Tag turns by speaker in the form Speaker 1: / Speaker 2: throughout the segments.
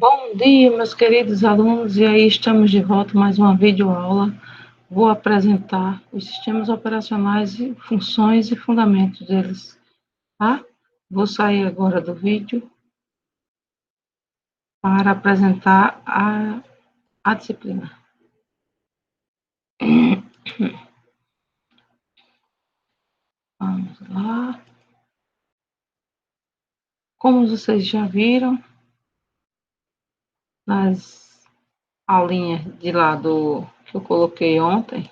Speaker 1: Bom dia, meus queridos alunos, e aí estamos de volta mais uma videoaula. Vou apresentar os sistemas operacionais e funções e fundamentos deles, tá? Vou sair agora do vídeo para apresentar a disciplina. Vamos lá. Como vocês já viram, nas aulinhas de lá que eu coloquei ontem,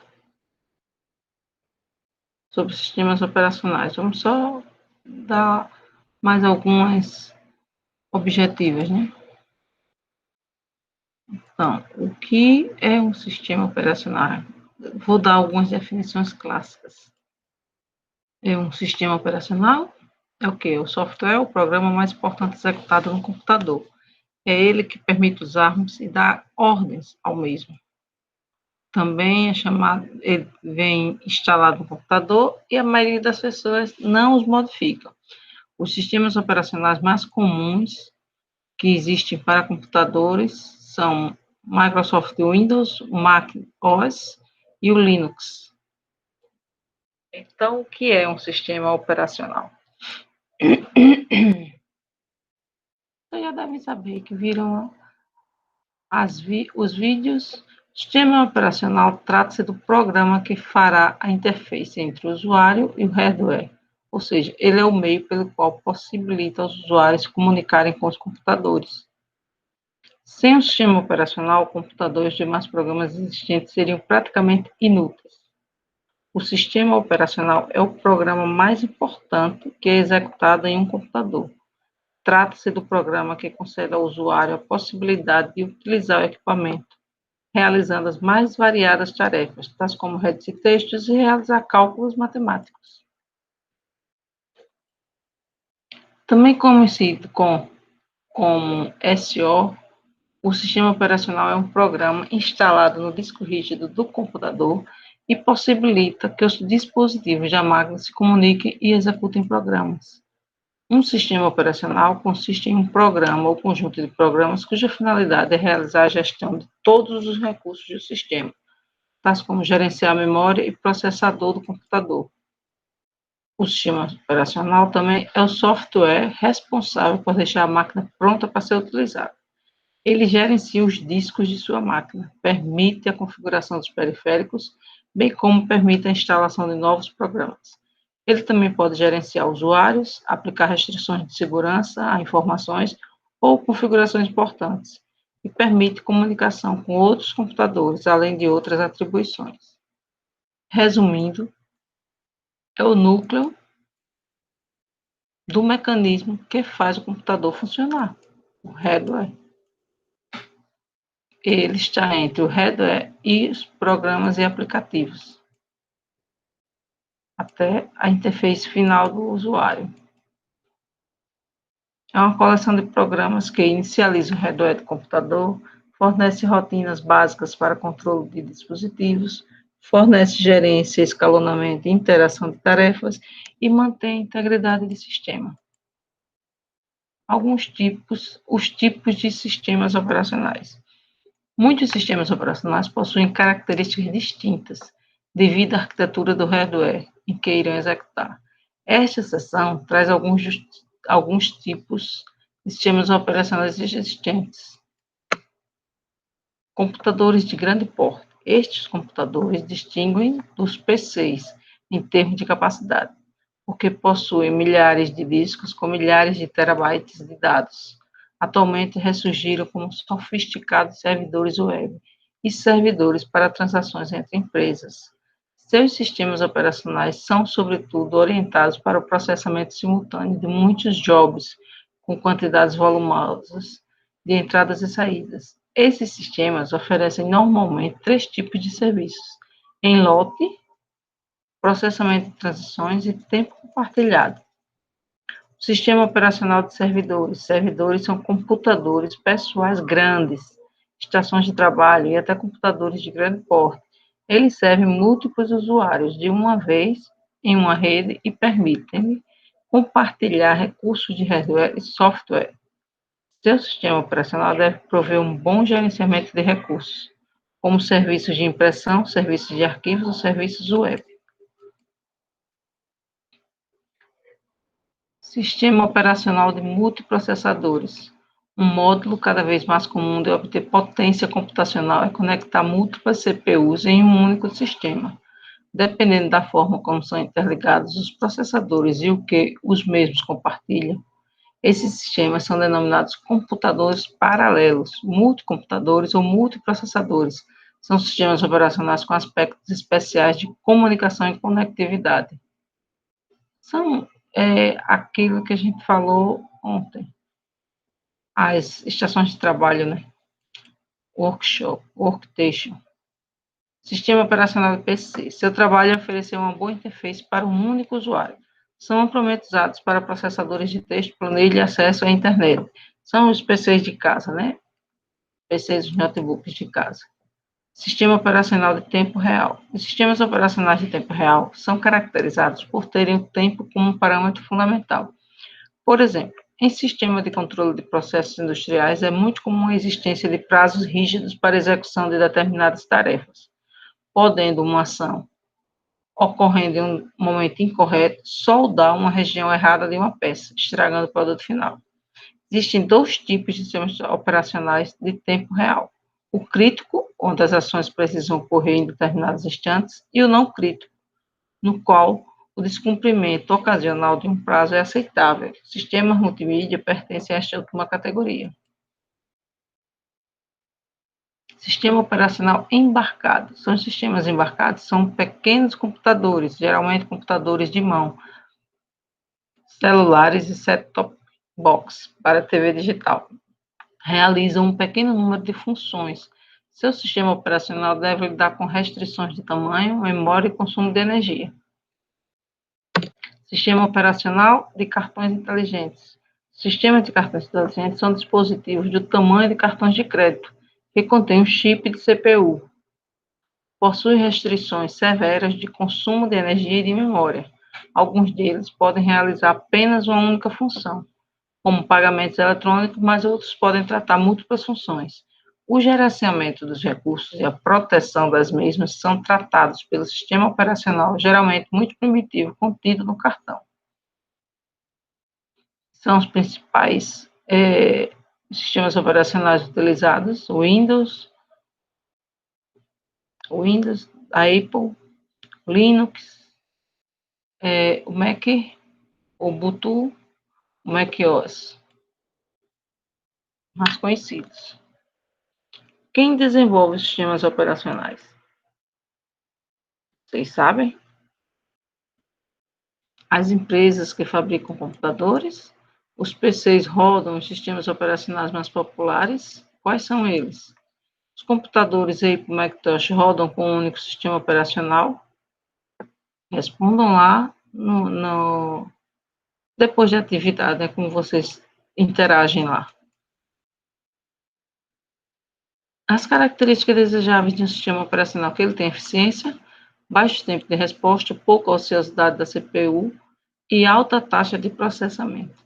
Speaker 1: sobre sistemas operacionais, vamos só dar mais algumas objetivas, né? Então, o que é um sistema operacional? Vou dar algumas definições clássicas. É um sistema operacional? É o quê? O software é o programa mais importante executado no computador. É ele que permite usarmos e dar ordens ao mesmo. Também é chamado, ele vem instalado no computador e a maioria das pessoas não os modifica. Os sistemas operacionais mais comuns que existem para computadores são Microsoft Windows, Mac OS e o Linux. Então, o que é um sistema operacional? Vocês já devem saber que viram os vídeos. O sistema operacional trata-se do programa que fará a interface entre o usuário e o hardware, ou seja, ele é o meio pelo qual possibilita aos usuários comunicarem com os computadores. Sem o sistema operacional, o computador e os demais programas existentes seriam praticamente inúteis. O sistema operacional é o programa mais importante que é executado em um computador. Trata-se do programa que concede ao usuário a possibilidade de utilizar o equipamento, realizando as mais variadas tarefas, tais como redigir textos e realizar cálculos matemáticos. Também conhecido como SO, o sistema operacional é um programa instalado no disco rígido do computador e possibilita que os dispositivos da máquina se comuniquem e executem programas. Um sistema operacional consiste em um programa ou conjunto de programas cuja finalidade é realizar a gestão de todos os recursos do sistema, tais como gerenciar a memória e processador do computador. O sistema operacional também é o software responsável por deixar a máquina pronta para ser utilizada. Ele gerencia os discos de sua máquina, permite a configuração dos periféricos, bem como permite a instalação de novos programas. Ele também pode gerenciar usuários, aplicar restrições de segurança a informações ou configurações importantes, e permite comunicação com outros computadores, além de outras atribuições. Resumindo, é o núcleo do mecanismo que faz o computador funcionar, o hardware. Ele está entre o hardware e os programas e aplicativos, até a interface final do usuário. É uma coleção de programas que inicializa o hardware do computador, fornece rotinas básicas para controle de dispositivos, fornece gerência, escalonamento e interação de tarefas e mantém a integridade do sistema. Os tipos de sistemas operacionais. Muitos sistemas operacionais possuem características distintas devido à arquitetura do hardware em que irão executar. Esta seção traz alguns tipos de sistemas operacionais existentes. Computadores de grande porte. Estes computadores distinguem dos PCs em termos de capacidade, porque possuem milhares de discos com milhares de terabytes de dados. Atualmente ressurgiram como sofisticados servidores web e servidores para transações entre empresas. Seus sistemas operacionais são, sobretudo, orientados para o processamento simultâneo de muitos jobs com quantidades volumosas de entradas e saídas. Esses sistemas oferecem normalmente 3 tipos de serviços: em lote, processamento de transações e tempo compartilhado. Sistema operacional de servidores. Servidores são computadores pessoais grandes, estações de trabalho e até computadores de grande porte. Eles servem múltiplos usuários de uma vez em uma rede e permitem compartilhar recursos de hardware e software. Seu sistema operacional deve prover um bom gerenciamento de recursos, como serviços de impressão, serviços de arquivos ou serviços web. Sistema operacional de multiprocessadores. Um módulo cada vez mais comum de obter potência computacional é conectar múltiplas CPUs em um único sistema. Dependendo da forma como são interligados os processadores e o que os mesmos compartilham, esses sistemas são denominados computadores paralelos, multicomputadores ou multiprocessadores. São sistemas operacionais com aspectos especiais de comunicação e conectividade. São aquilo que a gente falou ontem, as estações de trabalho, né? Workshop, workstation. Sistema operacional do PC. Seu trabalho é oferecer uma boa interface para um único usuário. São amplamente usados para processadores de texto, planilha e acesso à internet. São os PCs de casa, né? PCs, os notebooks de casa. Sistema operacional de tempo real. Os sistemas operacionais de tempo real são caracterizados por terem o tempo como um parâmetro fundamental. Por exemplo, em sistema de controle de processos industriais, é muito comum a existência de prazos rígidos para execução de determinadas tarefas, podendo uma ação ocorrendo em um momento incorreto, soldar uma região errada de uma peça, estragando o produto final. Existem dois tipos de sistemas operacionais de tempo real: o crítico, onde as ações precisam ocorrer em determinados instantes, e o não crítico, no qual o descumprimento ocasional de um prazo é aceitável. Sistemas multimídia pertencem a esta última categoria. Sistema operacional embarcado. São os sistemas embarcados, são pequenos computadores, geralmente computadores de mão, celulares e set-top box para TV digital. Realizam um pequeno número de funções. Seu sistema operacional deve lidar com restrições de tamanho, memória e consumo de energia. Sistema operacional de cartões inteligentes. Sistemas de cartões inteligentes são dispositivos do tamanho de cartões de crédito, que contém um chip de CPU. Possui restrições severas de consumo de energia e de memória. Alguns deles podem realizar apenas uma única função, como pagamentos eletrônicos, mas outros podem tratar múltiplas funções. O gerenciamento dos recursos e a proteção das mesmas são tratados pelo sistema operacional, geralmente muito primitivo, contido no cartão. São os principais sistemas operacionais utilizados: o Windows, a Apple, Linux, o Mac, o Ubuntu, o macOS, mais conhecidos. Quem desenvolve os sistemas operacionais? Vocês sabem? As empresas que fabricam computadores. Os PCs rodam os sistemas operacionais mais populares. Quais são eles? Os computadores Apple e Macintosh rodam com um único sistema operacional? Respondam lá depois da atividade, como vocês interagem lá. As características desejáveis de um sistema operacional: que ele tem eficiência, baixo tempo de resposta, pouca ociosidade da CPU e alta taxa de processamento.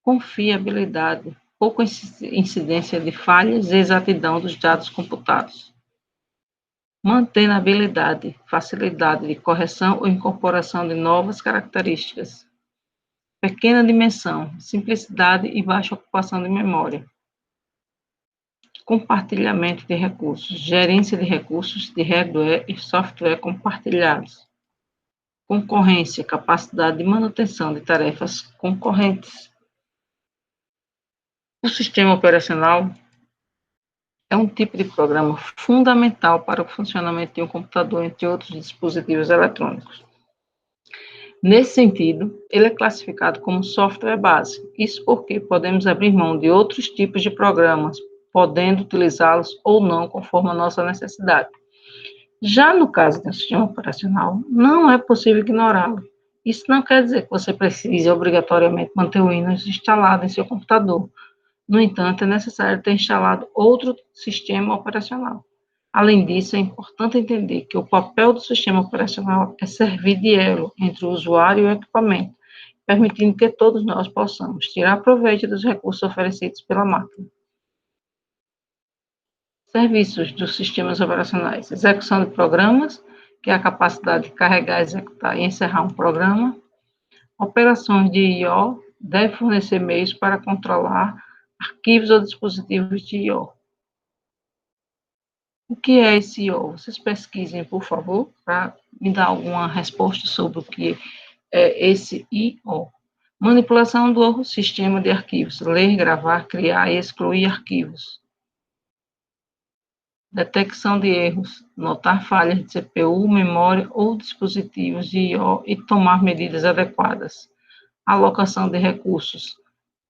Speaker 1: Confiabilidade, pouca incidência de falhas e exatidão dos dados computados. Mantenabilidade, facilidade de correção ou incorporação de novas características. Pequena dimensão, simplicidade e baixa ocupação de memória. Compartilhamento de recursos, gerência de recursos de hardware e software compartilhados. Concorrência, capacidade de manutenção de tarefas concorrentes. O sistema operacional é um tipo de programa fundamental para o funcionamento de um computador, entre outros dispositivos eletrônicos. Nesse sentido, ele é classificado como software base. Isso porque podemos abrir mão de outros tipos de programas, podendo utilizá-los ou não, conforme a nossa necessidade. Já no caso de um sistema operacional, não é possível ignorá-lo. Isso não quer dizer que você precise obrigatoriamente manter o Windows instalado em seu computador. No entanto, é necessário ter instalado outro sistema operacional. Além disso, é importante entender que o papel do sistema operacional é servir de elo entre o usuário e o equipamento, permitindo que todos nós possamos tirar proveito dos recursos oferecidos pela máquina. Serviços dos sistemas operacionais: execução de programas, que é a capacidade de carregar, executar e encerrar um programa. Operações de I/O deve fornecer meios para controlar arquivos ou dispositivos de I/O. O que é esse I/O? Vocês pesquisem, por favor, para me dar alguma resposta sobre o que é esse I/O. Manipulação do sistema de arquivos: ler, gravar, criar e excluir arquivos. Detecção de erros: notar falhas de CPU, memória ou dispositivos de I/O e tomar medidas adequadas. Alocação de recursos: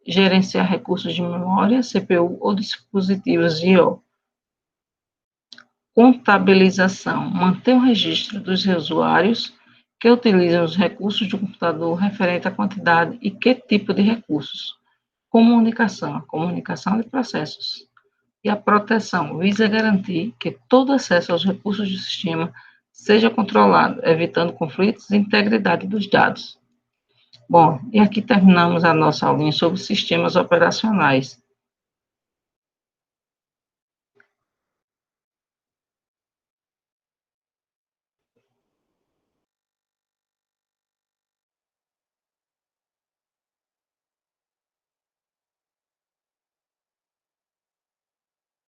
Speaker 1: gerenciar recursos de memória, CPU ou dispositivos de I/O. Contabilização: manter o registro dos usuários que utilizam os recursos do computador referente à quantidade e que tipo de recursos. Comunicação: a comunicação de processos. E a proteção visa garantir que todo acesso aos recursos do sistema seja controlado, evitando conflitos e integridade dos dados. Bom, e aqui terminamos a nossa aulinha sobre sistemas operacionais.